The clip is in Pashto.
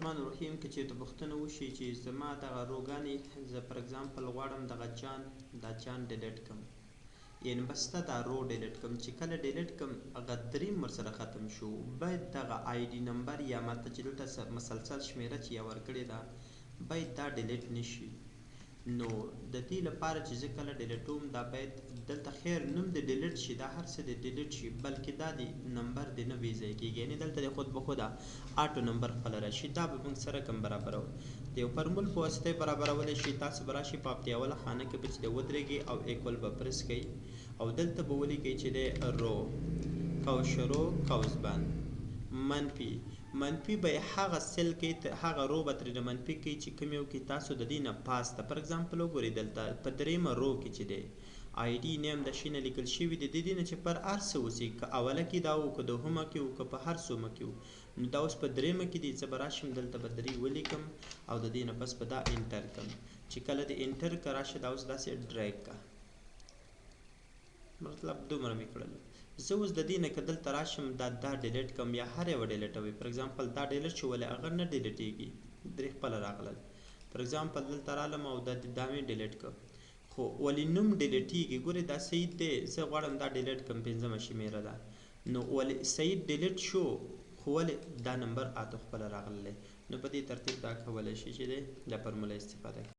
الرحمن الرحیم که چېرته پوښتنه وشي چې زما دغه روګانې زه پر اګزامپل غواړم دغه جان ډیلیټ کړم، یعنې بس ستا دا رو ډیلیټ کړم. چې کله ډیلیټ کړم هغه دریم ورسره ختم شو، باید دغه آی ډي نمبر یا ماته چې دلته مسلسل شمیره چې یا ورکړې ده باید دا ډیلیټ نشي. نو د دې لپاره چې زه کله ډیلیټوم دا باید دلته خیر نوم د ډیلیټ شي، دا هر څه د ډیلیټ شي، بلکې دا د نمبر د نه بې ځای کېږي، یعنې دلته د خود به خوده آټو نمبر خپله راشي. دا به موږ سره کوم برابرو د یو فارمول په واسطه یې برابرولی شي. تاسو به راشئ په اوله خانه کې به چې د ودرېږي او ایکول به پرس کوئ او دلته به ولیکئ چې د رو کوشرو کوز بند منفي به هغه سیل کې هغه رو به ترېنه منفي کوي چې کوم یو کې تاسو د دې نه پاس ته پر اګزامپل وګورئ دلته په دریمه رو کې چې دی آی ډي نیم د شي نه لیکل شوي دی، د دې نه چې پر هر څه اوسي، که اوله کې دا وو که دوهمه کې وو که په هر څومه کې وو. نو دا اوس په دریمه کې دی، زه به راشم دلته به 3 ولیکم او د دې نه پس به دا انټر کړم. چې کله د انټر که راشه دا اوس داسې ډریګ که مطلب دومره مې کړل. زه اوس د دې نه که دلته راشم دا ډیلیټ کړم یا هر یوه ډیلیټوئ، پر اګزامپل دا ډیلیټ شو ولې هغه نه ډیلیټېږي، 3 خپله راغلل. پر اګزامپل دلته رالم او دا مې ډیلیټ کړ خو ولې نوم ډیلیټېږي. ګورئ دا سعید دی، زه غواړم دا ډیلیټ کړم، 5مه شمیره ده. نو ولې سعید ډیلیټ شو خو ولې دا نمبر آته خپله راغلی. نو په دې ترتیب دا کولی شي چې د فارموله استفاده کړي.